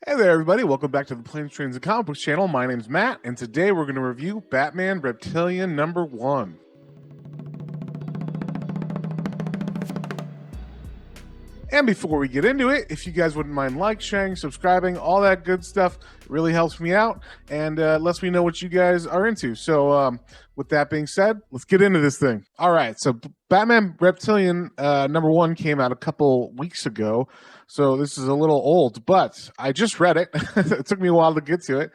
Hey there, everybody. Welcome back to the Planes, Trains, and Comic Books channel. My name's Matt, and today we're going to review Batman Reptilian #1. And before we get into it, if you guys wouldn't mind sharing, subscribing, all that good stuff, it really helps me out and lets me know what you guys are into. So with that being said, let's get into this thing. All right, so Batman Reptilian #1 came out a couple weeks ago. So this is a little old, but I just read it. It took me a while to get to it.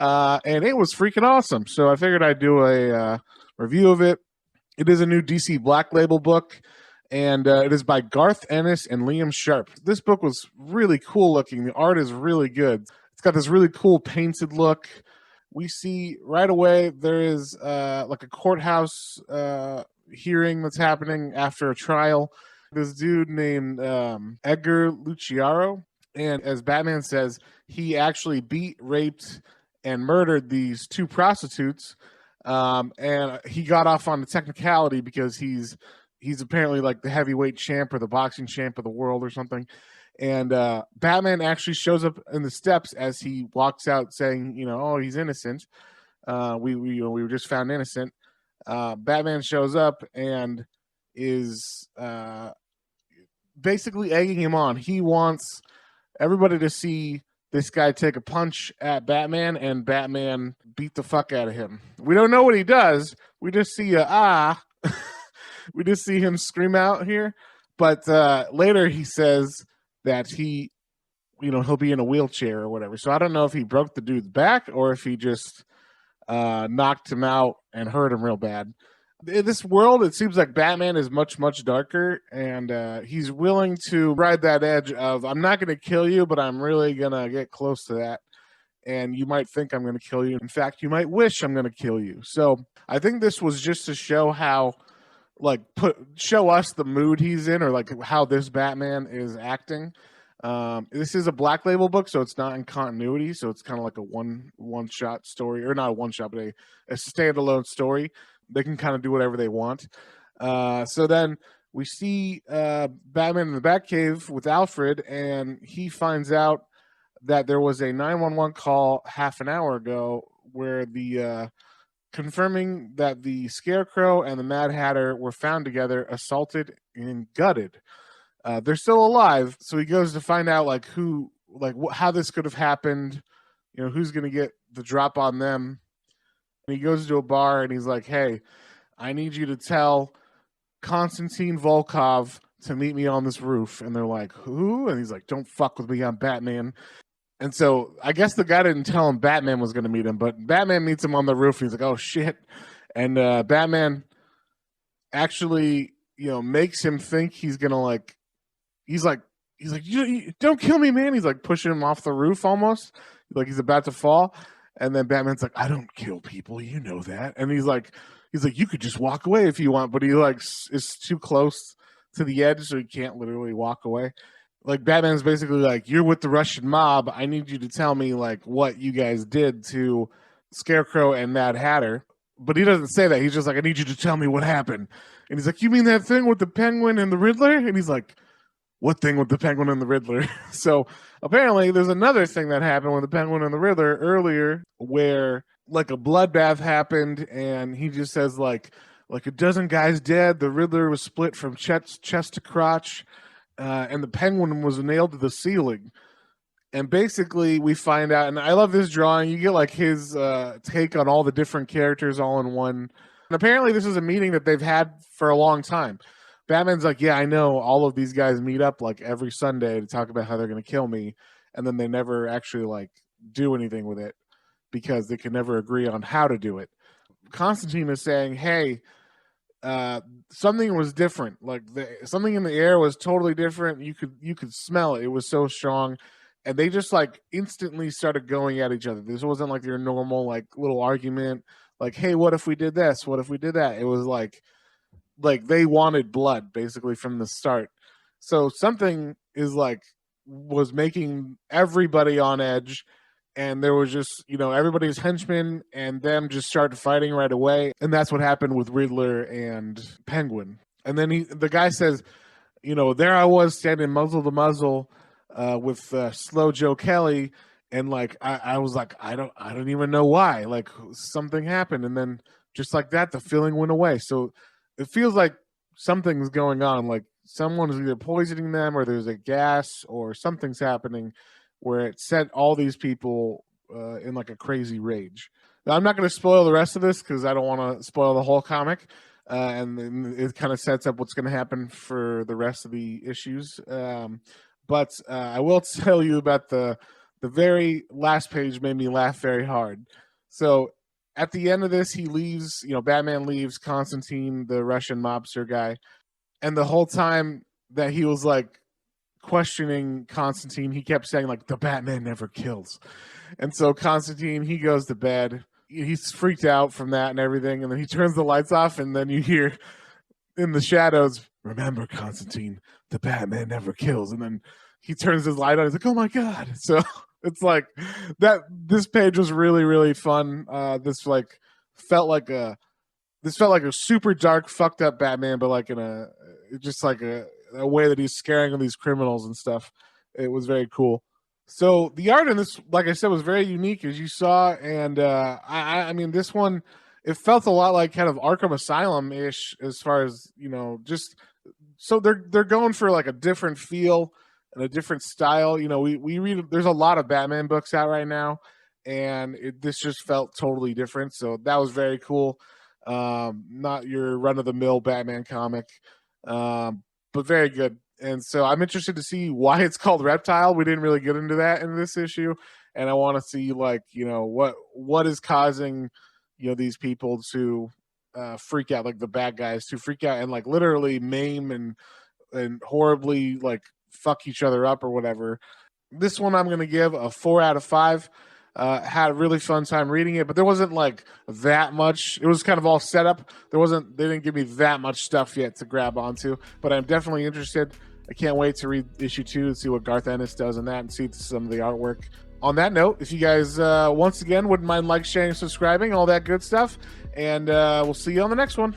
And it was freaking awesome. So I figured I'd do a review of it. It is a new DC Black Label book, and it is by Garth Ennis and Liam Sharp. This book was really cool looking. The art is really good. It's got this really cool painted look. We see right away there is like a courthouse hearing that's happening after a trial. This dude named Edgar Luciaro, and as Batman says, he actually beat, raped, and murdered these two prostitutes, and he got off on the technicality because he's apparently like the heavyweight champ or the boxing champ of the world or something. And Batman actually shows up in the steps as he walks out saying, oh, he's innocent. We were just found innocent. Batman shows up and is basically egging him on. He wants everybody to see this guy take a punch at Batman and Batman beat the fuck out of him. We don't know what he does. We just see we just see him scream out here. But later he says that he'll be in a wheelchair or whatever. So I don't know if he broke the dude's back or if he just knocked him out and hurt him real bad. In this world, it seems like Batman is much, much darker, and he's willing to ride that edge of, I'm not going to kill you, but I'm really going to get close to that. And you might think I'm going to kill you. In fact, you might wish I'm going to kill you. So I think this was just to show how, show us the mood he's in, or like how this Batman is acting. This is a Black Label book, so it's not in continuity. So it's kind of like a one shot story, or not a one shot, but a standalone story. They can kind of do whatever they want. So then we see Batman in the Batcave with Alfred, and he finds out that there was a 911 call half an hour ago where the confirming that the Scarecrow and the Mad Hatter were found together, assaulted and gutted. They're still alive, so he goes to find out how this could have happened. Who's going to get the drop on them. And he goes to a bar and he's like, hey, I need you to tell Konstantin Volkov to meet me on this roof. And they're like, who? And he's like, don't fuck with me, I'm Batman. And so I guess the guy didn't tell him Batman was going to meet him, but Batman meets him on the roof. And he's like, oh, shit. And Batman actually, makes him think he's going to he's like, you don't kill me, man. He's like pushing him off the roof almost. Like he's about to fall. And then Batman's like, I don't kill people, you know that. And he's like, you could just walk away if you want, but he is too close to the edge, so he can't literally walk away. Like Batman's basically like, you're with the Russian mob. I need you to tell me what you guys did to Scarecrow and Mad Hatter. But he doesn't say that. He's just like, I need you to tell me what happened. And he's like, you mean that thing with the Penguin and the Riddler? And he's like, what thing with the Penguin and the Riddler? So apparently there's another thing that happened with the Penguin and the Riddler earlier where a bloodbath happened, and he just says like a dozen guys dead. The Riddler was split from chest to crotch, and the Penguin was nailed to the ceiling. And basically we find out, and I love this drawing, you get his take on all the different characters all in one. And apparently this is a meeting that they've had for a long time. Batman's like, yeah, I know all of these guys meet up every Sunday to talk about how they're going to kill me. And then they never actually do anything with it because they can never agree on how to do it. Constantine is saying, hey, something was different. Something in the air was totally different. You could smell it. It was so strong. And they just instantly started going at each other. This wasn't your normal little argument. Hey, what if we did this? What if we did that? It was like they wanted blood basically from the start. So something was making everybody on edge, and there was just, everybody's henchmen and them just started fighting right away. And that's what happened with Riddler and Penguin. And then the guy says, there I was standing muzzle to muzzle with Slow Joe Kelly, and like I was like, I don't even know why. Like something happened, and then just like that, the feeling went away. So it feels like something's going on. Like someone's either poisoning them, or there's a gas, or something's happening where it set all these people in like a crazy rage. Now, I'm not going to spoil the rest of this because I don't want to spoil the whole comic. And then it kind of sets up what's going to happen for the rest of the issues. But I will tell you about the very last page made me laugh very hard. So at the end of this, he leaves, Batman leaves Constantine, the Russian mobster guy. And the whole time that he was like questioning Constantine, he kept saying like, the Batman never kills. And so Constantine, he goes to bed. He's freaked out from that and everything. And then he turns the lights off, and then you hear in the shadows, remember, Constantine, the Batman never kills. And then he turns his light on. He's like, oh my God. So it's like that. This page was really, really fun. This felt like a super dark, fucked up Batman, but like in a way that he's scaring all these criminals and stuff. It was very cool. So the art in this, like I said, was very unique, as you saw, and I mean, this one, it felt a lot like kind of Arkham Asylum ish, as far as just so they're going for like a different feel and a different style. We read, there's a lot of Batman books out right now, and this just felt totally different. So that was very cool. Not your run of the mill Batman comic, but very good. And so I'm interested to see why it's called Reptile. We didn't really get into that in this issue, and I want to see what is causing these people to freak out, like the bad guys to freak out and like literally maim and horribly like fuck each other up or whatever. This one I'm going to give a 4 out of 5. Had a really fun time reading it, but there wasn't like that much. It was kind of all set up. They didn't give me that much stuff yet to grab onto, but I'm definitely interested. I can't wait to read issue 2 and see what Garth Ennis does in that and see some of the artwork. On that note, if you guys once again wouldn't mind sharing, subscribing, all that good stuff, and we'll see you on the next one.